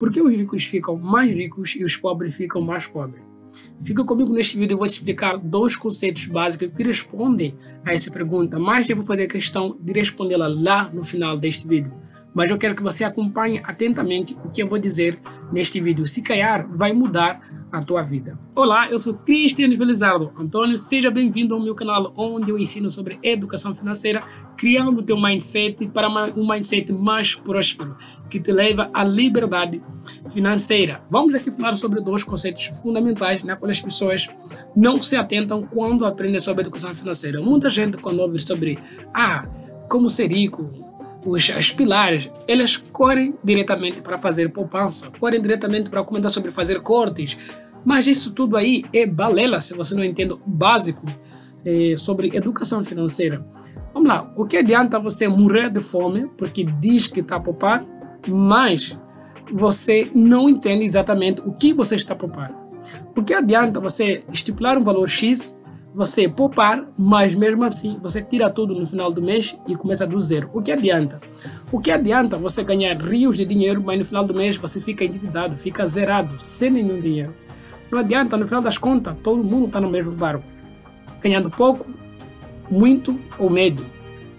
Por que os ricos ficam mais ricos e os pobres ficam mais pobres? Fica comigo neste vídeo, eu vou te explicar dois conceitos básicos que respondem a essa pergunta, mas eu vou fazer questão de respondê-la lá no final deste vídeo. Mas eu quero que você acompanhe atentamente o que eu vou dizer neste vídeo. Se calhar, vai mudar a tua vida. Olá, eu sou Cristiano Felizardo Antônio, seja bem-vindo ao meu canal onde eu ensino sobre educação financeira, criando o teu mindset para um mindset mais próspero, que te leva à liberdade financeira. Vamos aqui falar sobre dois conceitos fundamentais na qual as pessoas não se atentam quando aprendem sobre educação financeira. Muita gente, quando ouve sobre como ser rico, as pilares, elas correm diretamente para fazer poupança, correm diretamente para comentar sobre fazer cortes, mas isso tudo aí é balela se você não entende o básico sobre educação financeira. Vamos lá, o que adianta você morrer de fome porque diz que está a poupar, mas você não entende exatamente o que você está a poupar? O que adianta você estipular um valor X, você poupar, mas mesmo assim você tira tudo no final do mês e começa do zero? O que adianta? O que adianta você ganhar rios de dinheiro, mas no final do mês você fica endividado, fica zerado, sem nenhum dinheiro? Não adianta, no final das contas, todo mundo está no mesmo barco, ganhando pouco, muito ou médio.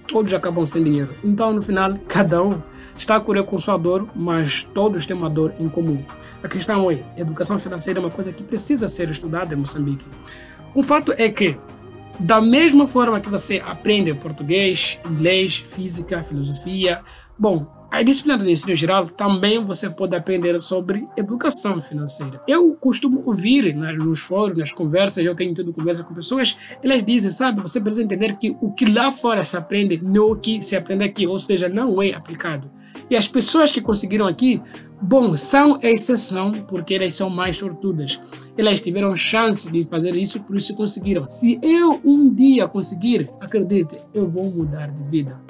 Todos acabam sem dinheiro. Então, no final, cada um está a correr com sua dor, mas todos têm uma dor em comum. A questão é, educação financeira é uma coisa que precisa ser estudada em Moçambique. O fato é que, da mesma forma que você aprende português, inglês, física, filosofia, a disciplina de ensino geral, também você pode aprender sobre educação financeira. Eu costumo ouvir nos fóruns, nas conversas, eu tenho tido conversa com pessoas, elas dizem, sabe, você precisa entender que o que lá fora se aprende não é o que se aprende aqui, ou seja, não é aplicado. E as pessoas que conseguiram aqui, são a exceção porque elas são mais sortudas. Elas tiveram chance de fazer isso, por isso conseguiram. Se eu um dia conseguir, acredite, eu vou mudar de vida.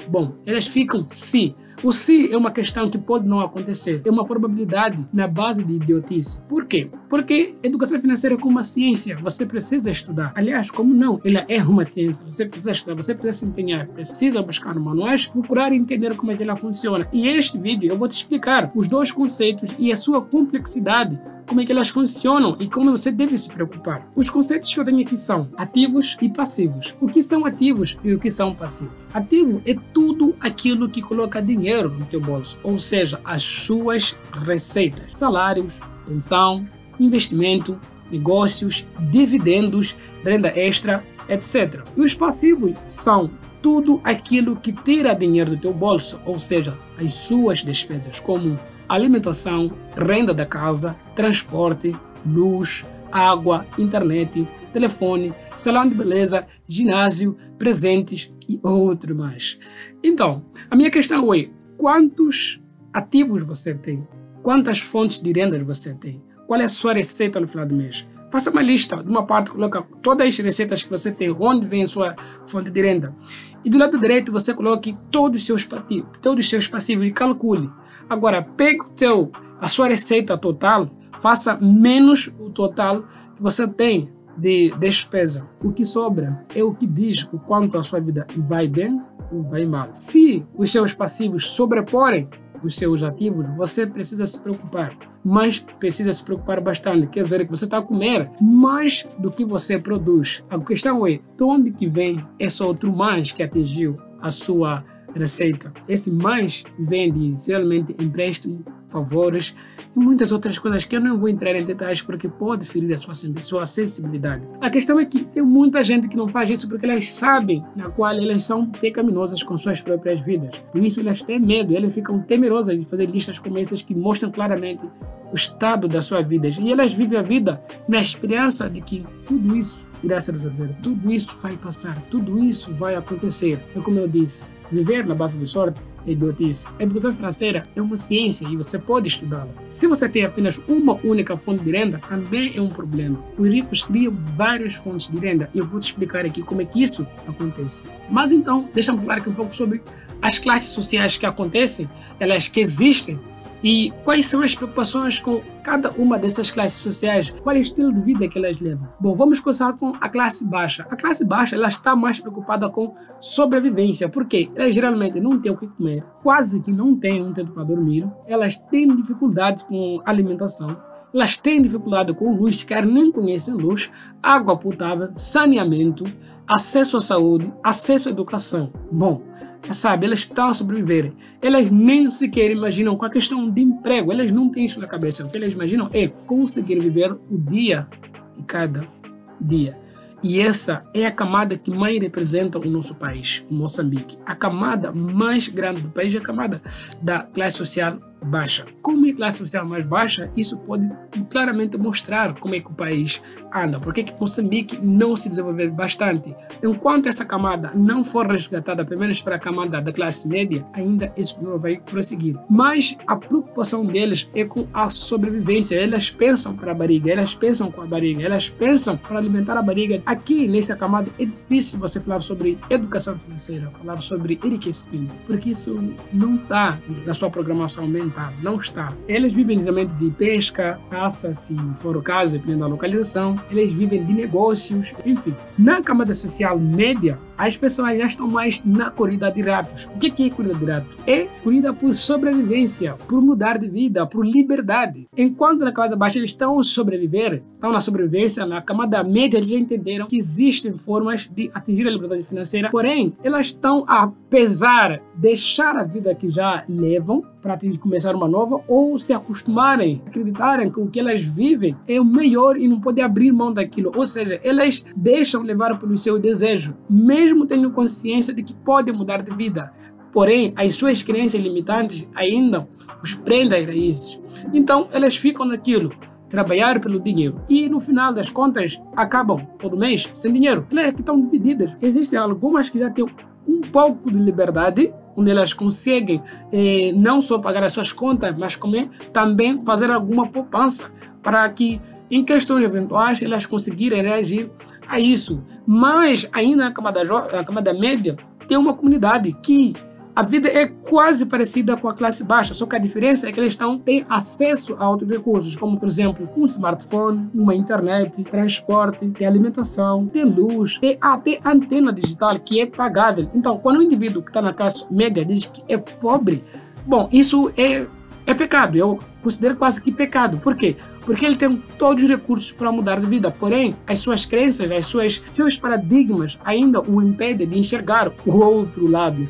Elas ficam se. O se é uma questão que pode não acontecer. É uma probabilidade na base de idiotice. Por quê? Porque educação financeira é como uma ciência. Você precisa estudar. Aliás, como não? Ela é uma ciência. Você precisa estudar, você precisa se empenhar, precisa buscar manuais, procurar entender como é que ela funciona. E este vídeo eu vou te explicar os dois conceitos e a sua complexidade, como é que elas funcionam e como você deve se preocupar. Os conceitos que eu tenho aqui são ativos e passivos. O que são ativos e o que são passivos? Ativo é tudo aquilo que coloca dinheiro no teu bolso, ou seja, as suas receitas, salários, pensão, investimento, negócios, dividendos, renda extra, etc. E os passivos são tudo aquilo que tira dinheiro do teu bolso, ou seja, as suas despesas, como alimentação, renda da casa, transporte, luz, água, internet, telefone, salão de beleza, ginásio, presentes e outro mais. Então, a minha questão é, quantos ativos você tem? Quantas fontes de renda você tem? Qual é a sua receita no final do mês? Faça uma lista, de uma parte coloca todas as receitas que você tem, onde vem a sua fonte de renda. E do lado direito você coloque todos os seus passivos e calcule. Agora, pegue a sua receita total, faça menos o total que você tem de despesa. O que sobra é o que diz o quanto a sua vida vai bem ou vai mal. Se os seus passivos sobreporem os seus ativos, você precisa se preocupar. Mas precisa se preocupar bastante. Quer dizer que você está a comer mais do que você produz. A questão é, de onde que vem esse outro mais que atingiu a sua receita? Esse mais vem de, geralmente, empréstimo, favores e muitas outras coisas que eu não vou entrar em detalhes porque pode ferir a sua sensibilidade. A questão é que tem muita gente que não faz isso porque elas sabem na qual elas são pecaminosas com suas próprias vidas. Por isso elas têm medo, elas ficam temerosas de fazer listas como essas que mostram claramente o estado da sua vida. E elas vivem a vida na esperança de que tudo isso irá se resolver, tudo isso vai passar, tudo isso vai acontecer. É como eu disse, viver na base de sorte é idiotice. A educação financeira é uma ciência e você pode estudá-la. Se você tem apenas uma única fonte de renda, também é um problema. Os ricos criam várias fontes de renda e eu vou te explicar aqui como é que isso acontece. Mas então, deixa-me falar aqui um pouco sobre as classes sociais que acontecem, elas que existem E quais são as preocupações com cada uma dessas classes sociais? Qual é o estilo de vida que elas levam? Bom, vamos começar com a classe baixa. A classe baixa, ela está mais preocupada com sobrevivência, porque elas geralmente não têm o que comer, quase que não têm um teto para dormir, elas têm dificuldade com alimentação, elas têm dificuldade com luz, sequer nem conhecem luz, água potável, saneamento, acesso à saúde, acesso à educação. Bom, sabe, elas estão a sobreviver. Elas nem sequer imaginam com a questão de emprego. Elas não têm isso na cabeça. O que elas imaginam é conseguir viver o dia de cada dia. E essa é a camada que mais representa o nosso país, Moçambique. A camada mais grande do país é a camada da classe social baixa. Como é a classe social mais baixa, isso pode claramente mostrar como é que o país anda. Porque que Moçambique não se desenvolver bastante. Enquanto essa camada não for resgatada, pelo menos para a camada da classe média, ainda esse problema vai prosseguir. Mas a preocupação deles é com a sobrevivência. Elas pensam para a barriga, elas pensam com a barriga, elas pensam para alimentar a barriga. Aqui, nessa camada, é difícil você falar sobre educação financeira, falar sobre enriquecimento, porque isso não está na sua programação mental. Não está. Eles vivem geralmente de pesca, caça, se for o caso, dependendo da localização. Eles vivem de negócios, enfim. Na camada social média, as pessoas já estão mais na corrida de ratos. O que é corrida de ratos? É corrida por sobrevivência, por mudar de vida, por liberdade. Enquanto na camada baixa eles estão a sobreviver, estão na sobrevivência, na camada média eles já entenderam que existem formas de atingir a liberdade financeira, porém, elas estão a pesar, deixar a vida que já levam para começar uma nova, ou se acostumarem, acreditarem que o que elas vivem é o melhor e não podem abrir mão daquilo. Ou seja, elas deixam levar pelo seu desejo, mesmo tendo consciência de que podem mudar de vida. Porém, as suas crenças limitantes ainda os prendem às raízes. Então, elas ficam naquilo, trabalhar pelo dinheiro. E no final das contas, acabam todo mês sem dinheiro. Elas que estão divididas. Existem algumas que já têm um pouco de liberdade, onde elas conseguem não só pagar as suas contas, mas também fazer alguma poupança para que, em questões eventuais, elas conseguirem reagir a isso. Mas ainda na camada média, tem uma comunidade que a vida é quase parecida com a classe baixa, só que a diferença é que eles têm acesso a outros recursos, como, por exemplo, um smartphone, uma internet, transporte, tem alimentação, tem luz, tem até antena digital que é pagável. Então, quando um indivíduo que está na classe média diz que é pobre, bom, isso é pecado. Eu considero quase que pecado. Por quê? Porque ele tem todos os recursos para mudar de vida, porém, as suas crenças, seus paradigmas ainda o impedem de enxergar o outro lado,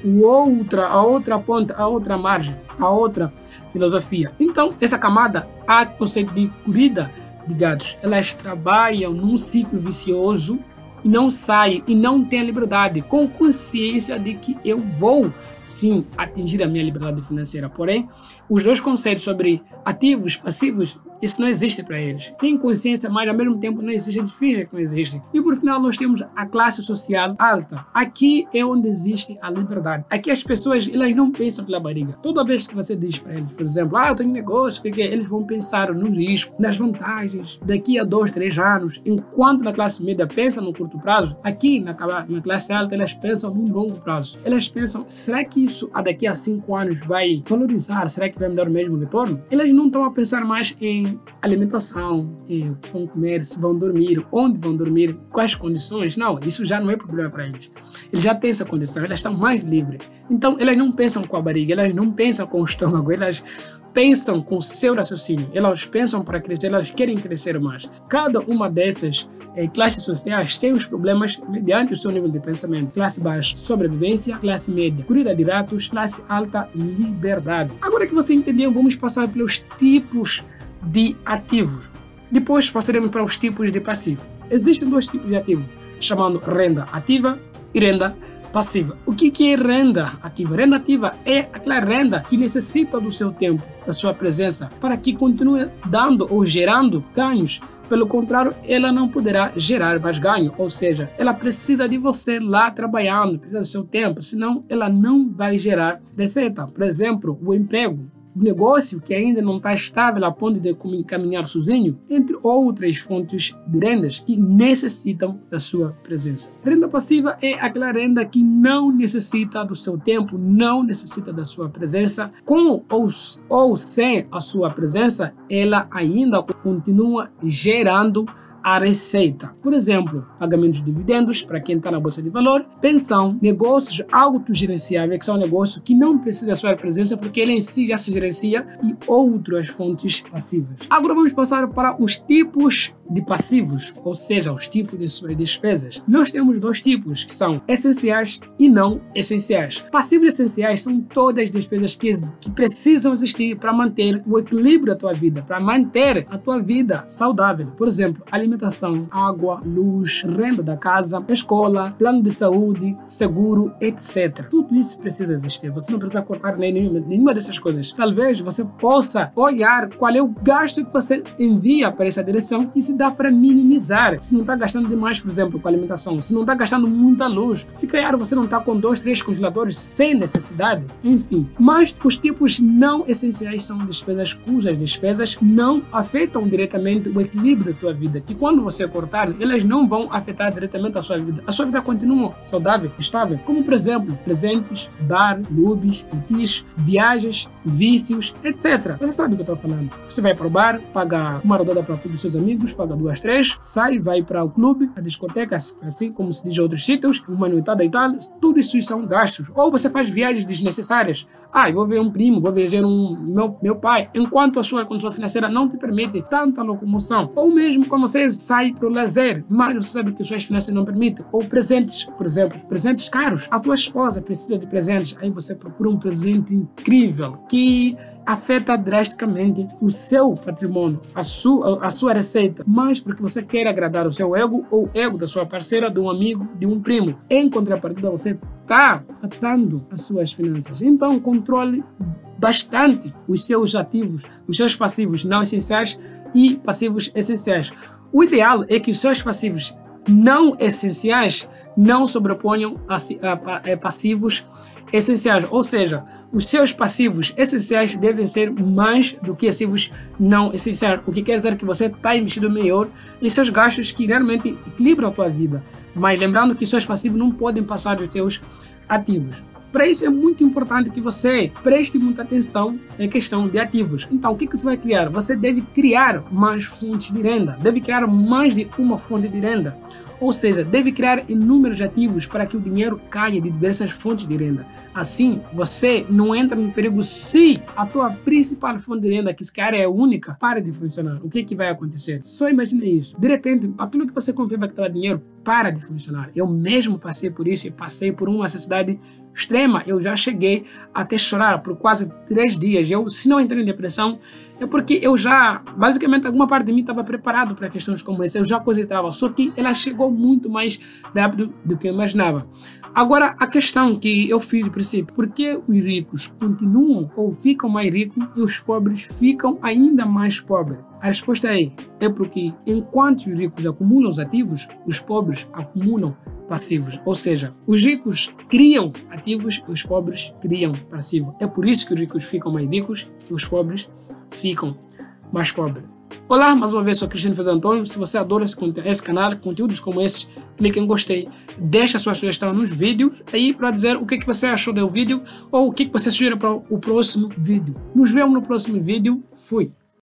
a outra ponta, a outra margem, a outra filosofia. Então, essa camada, há conceito de corrida de gatos. Elas trabalham num ciclo vicioso e não saem e não têm a liberdade, com consciência de que eu vou sim atingir a minha liberdade financeira. Porém, os dois conceitos sobre ativos, passivos, isso não existe para eles. Tem consciência, mas ao mesmo tempo não existe, finge que não existe. E por final nós temos a classe social alta. Aqui é onde existe a liberdade. Aqui as pessoas, elas não pensam pela barriga. Toda vez que você diz para eles, por exemplo, eu tenho negócio, porque eles vão pensar no risco, nas vantagens, daqui a 2, 3 anos. Enquanto na classe média pensa no curto prazo, aqui na classe alta elas pensam no longo prazo. Elas pensam, será que isso daqui a 5 anos vai valorizar? Será que vai me dar o mesmo retorno? Elas não estão a pensar mais em alimentação, em vão comer, se vão dormir, onde vão dormir, quais condições. Não, isso já não é problema para eles. Eles já têm essa condição, elas estão mais livres. Então, elas não pensam com a barriga, elas não pensam com o estômago, elas pensam com o seu raciocínio, elas pensam para crescer, elas querem crescer mais. Cada uma dessas classes sociais tem os problemas mediante o seu nível de pensamento. Classe baixa, sobrevivência; classe média, corrida de ratos; classe alta, liberdade. Agora que você entendeu, vamos passar pelos tipos de ativos. Depois passaremos para os tipos de passivo. Existem 2 tipos de ativo, chamando renda ativa e renda passiva. O que é renda ativa? Renda ativa é aquela renda que necessita do seu tempo, da sua presença, para que continue dando ou gerando ganhos. Pelo contrário, ela não poderá gerar mais ganho, ou seja, ela precisa de você lá trabalhando, precisa do seu tempo, senão ela não vai gerar receita. Por exemplo, o emprego. negócio que ainda não está estável a ponto de caminhar sozinho, entre outras fontes de rendas que necessitam da sua presença. Renda passiva é aquela renda que não necessita do seu tempo, não necessita da sua presença. Com ou sem a sua presença, ela ainda continua gerando a receita. Por exemplo, pagamento de dividendos para quem está na bolsa de valor, pensão, negócios autogerenciáveis, que são negócios que não precisam da sua presença porque ele em si já se gerencia, e outras fontes passivas. Agora vamos passar para os tipos de passivos, ou seja, os tipos de suas despesas. Nós temos dois tipos, que são essenciais e não essenciais. Passivos essenciais são todas as despesas que precisam existir para manter o equilíbrio da tua vida, para manter a tua vida saudável. Por exemplo, alimentação, água, luz, renda da casa, escola, plano de saúde, seguro, etc. Tudo isso precisa existir. Você não precisa cortar nenhuma dessas coisas. Talvez você possa olhar qual é o gasto que você envia para essa direção e se dá para minimizar. Se não está gastando demais, por exemplo, com alimentação, se não está gastando muita luz, se calhar você não está com 2, 3 congeladores sem necessidade, enfim. Mas os tipos não essenciais são despesas cujas despesas não afetam diretamente o equilíbrio da tua vida, que quando você cortar, elas não vão afetar diretamente a sua vida. A sua vida continua saudável, estável, como por exemplo, presentes, bar, lubes, litis, viagens, vícios, etc. Você sabe do que eu estou falando. Você vai para o bar, paga uma rodada para todos os seus amigos, paga 2, 3, sai, vai para o clube, a discoteca, assim como se diz em outros sítios, uma noitada e tal, tudo isso são gastos. Ou você faz viagens desnecessárias. Eu vou ver um primo, vou ver meu pai, enquanto a sua condição financeira não te permite tanta locomoção. Ou mesmo quando você sai para o lazer, mas você sabe que suas finanças não permitem. Ou presentes, por exemplo, presentes caros. A tua esposa precisa de presentes, aí você procura um presente incrível que afeta drasticamente o seu patrimônio, a sua receita, mas porque você quer agradar o seu ego ou o ego da sua parceira, de um amigo, de um primo. Em contrapartida, você está afetando as suas finanças. Então, controle bastante os seus ativos, os seus passivos não essenciais e passivos essenciais. O ideal é que os seus passivos não essenciais não sobreponham a passivos essenciais, ou seja, os seus passivos essenciais devem ser mais do que passivos não essenciais, o que quer dizer que você está investindo melhor em seus gastos que realmente equilibram a tua vida, mas lembrando que seus passivos não podem passar dos teus ativos. Para isso é muito importante que você preste muita atenção em questão de ativos. Então, o que você vai criar? Você deve criar mais fontes de renda, deve criar mais de uma fonte de renda. Ou seja, deve criar inúmeros ativos para que o dinheiro caia de diversas fontes de renda. Assim, você não entra em perigo se a tua principal fonte de renda, que se calhar é única, para de funcionar. O que vai acontecer? Só imagine isso. De repente, aquilo que você confiava que estava dinheiro para de funcionar. Eu mesmo passei por isso e passei por uma necessidade extrema. Eu já cheguei até chorar por quase 3 dias. Se não entrei em depressão, é porque eu já, basicamente, alguma parte de mim estava preparado para questões como essa. Eu já cogitava, só que ela chegou muito mais rápido do que eu imaginava. Agora, a questão que eu fiz de princípio, por que os ricos continuam ou ficam mais ricos e os pobres ficam ainda mais pobres? A resposta é porque enquanto os ricos acumulam os ativos, os pobres acumulam passivos. Ou seja, os ricos criam ativos e os pobres criam passivos. É por isso que os ricos ficam mais ricos e os pobres ficam mais pobres. Olá, mais uma vez sou Cristiano Fernando Antônio. Se você adora esse canal, conteúdos como esses, clique em gostei, deixa a sua sugestão nos vídeos aí para dizer o que você achou do vídeo ou o que você sugere para o próximo vídeo. Nos vemos no próximo vídeo. Fui!